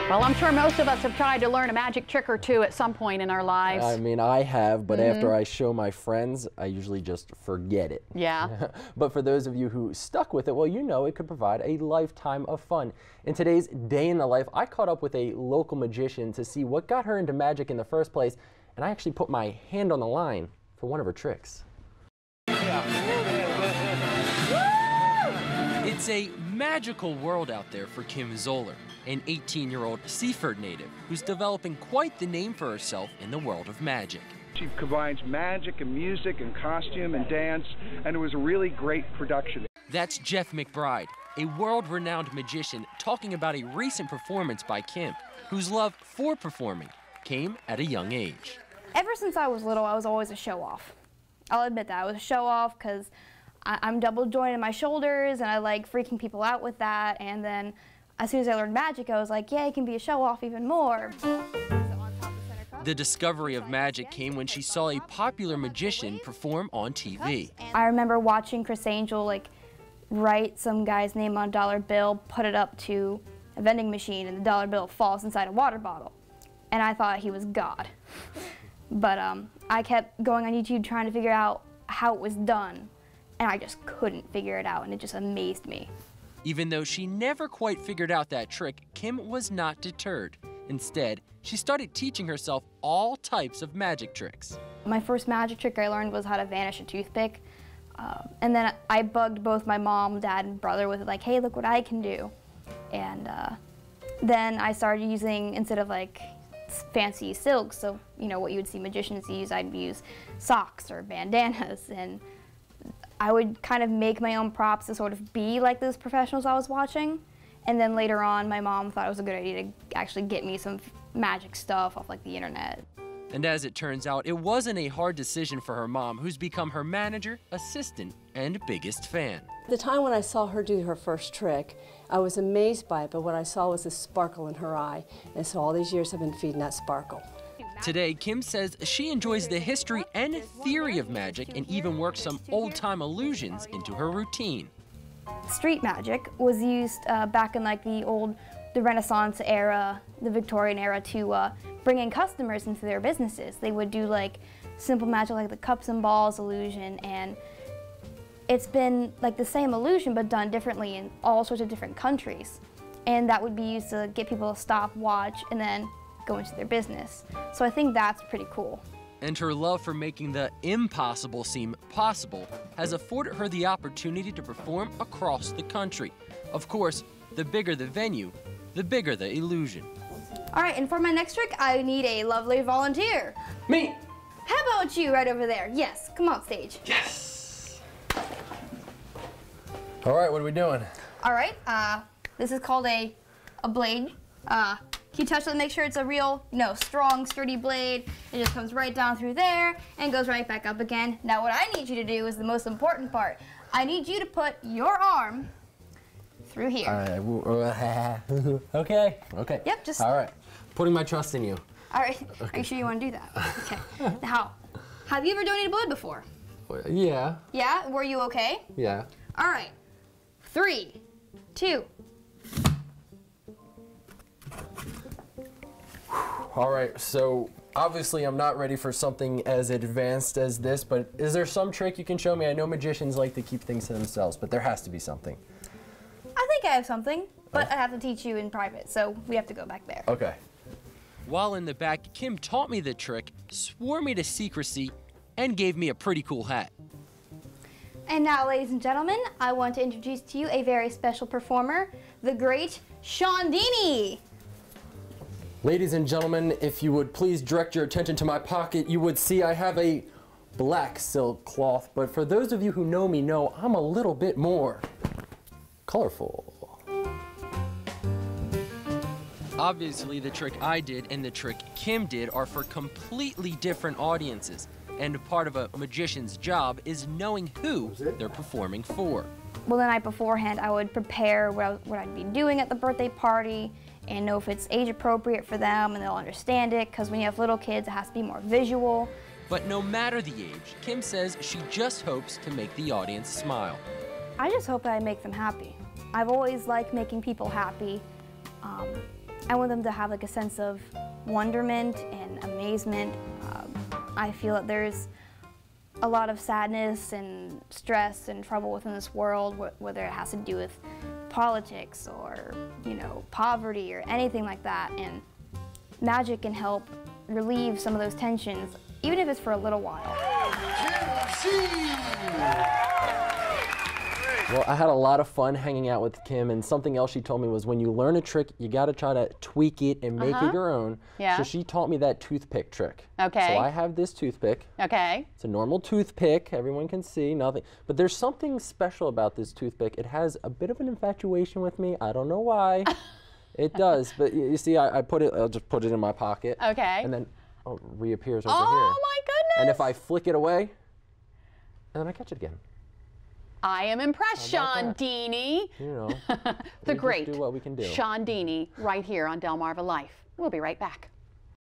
Well, I'm sure most of us have tried to learn a magic trick or two at some point in our lives. I mean, I have, but after I show my friends, I usually just forget it. Yeah. But for those of you who stuck with it, well, you know it could provide a lifetime of fun. In today's Day in the Life, I caught up with a local magician to see what got her into magic in the first place, and I actually put my hand on the line for one of her tricks. It's a magical world out there for Kim Zoller, an 18-year-old Seaford native who's developing quite the name for herself in the world of magic. She combines magic and music and costume and dance, and it was a really great production. That's Jeff McBride, a world-renowned magician, talking about a recent performance by Kim, whose love for performing came at a young age. Ever since I was little, I was always a show-off. I'll admit that. I was a show-off because I'm double jointed in my shoulders, and I like freaking people out with that. And then as soon as I learned magic, I was like, yeah, I can be a show-off even more. The discovery of magic came when she saw a popular magician perform on TV. I remember watching Chris Angel write some guy's name on a dollar bill, put it up to a vending machine, and the dollar bill falls inside a water bottle. And I thought he was God. But I kept going on YouTube trying to figure out how it was done, and I just couldn't figure it out, and it just amazed me. Even though she never quite figured out that trick, Kim was not deterred. Instead, she started teaching herself all types of magic tricks. My first magic trick I learned was how to vanish a toothpick. And then I bugged both my mom, dad, and brother with it, like, hey, look what I can do. And then I started using, instead of fancy silks, so what you would see magicians use, I'd use socks or bandanas, and I would kind of make my own props to sort of be like those professionals I was watching. And then later on, my mom thought it was a good idea to actually get me some magic stuff off the internet. And as it turns out, it wasn't a hard decision for her mom, who's become her manager, assistant, and biggest fan. The time when I saw her do her first trick, I was amazed by it, but what I saw was a sparkle in her eye. And so all these years I've been feeding that sparkle. Today, Kim says she enjoys the history and theory of magic and even works some old-time illusions into her routine. Street magic was used back in the Renaissance era, the Victorian era, to bring in customers into their businesses. They would do simple magic like the cups and balls illusion, and it's been the same illusion but done differently in all sorts of different countries. And that would be used to get people to stop, watch, and then go into their business. So I think that's pretty cool. And her love for making the impossible seem possible has afforded her the opportunity to perform across the country. Of course, the bigger the venue, the bigger the illusion. All right, and for my next trick, I need a lovely volunteer. Me! How about you right over there? Yes, come on stage. Yes! All right, what are we doing? All right, this is called a blade. Can you touch it and make sure it's a real, strong, sturdy blade? It just comes right down through there and goes right back up again. Now what I need you to do is the most important part. I need you to put your arm through here. All right. Okay. Yep, just... All right. Putting my trust in you. All right. Okay. Are you sure you want to do that? Okay. Now, have you ever donated blood before? Yeah. Yeah? Were you okay? Yeah. All right. 3, 2. All right, so obviously I'm not ready for something as advanced as this, but is there some trick you can show me? I know magicians like to keep things to themselves, but there has to be something. I think I have something, but I have to teach you in private, so we have to go back there. Okay. While in the back, Kim taught me the trick, swore me to secrecy, and gave me a pretty cool hat. And now, ladies and gentlemen, I want to introduce to you a very special performer, the great Sean Dini. Ladies and gentlemen, if you would please direct your attention to my pocket, you would see I have a black silk cloth, but for those of you who know me know I'm a little bit more colorful. Obviously, the trick I did and the trick Kim did are for completely different audiences, and part of a magician's job is knowing who they're performing for. well, the night beforehand, I would prepare what I'd be doing at the birthday party and know if it's age appropriate for them and they'll understand it, because when you have little kids, it has to be more visual. But no matter the age, Kim says she just hopes to make the audience smile. I just hope that I make them happy. I've always liked making people happy. I want them to have like a sense of wonderment and amazement. I feel that there's a lot of sadness and stress and trouble within this world, whether it has to do with politics or, you know, poverty or anything like that. And magic can help relieve some of those tensions, even if it's for a little while. Well, I had a lot of fun hanging out with Kim, and something else she told me was when you learn a trick, you got to try to tweak it and make it your own. Yeah. So she taught me that toothpick trick. Okay. So I have this toothpick. Okay. It's a normal toothpick. Everyone can see, nothing. But there's something special about this toothpick. It has a bit of an infatuation with me. I don't know why. It does. But you see, I'll just put it in my pocket. Okay. And then it reappears over here. Oh my goodness! And if I flick it away, and then I catch it again. I am impressed, Sean Dini. You know, The we great just do what we can do. Sean Dini, right here on Delmarva Life. We'll be right back.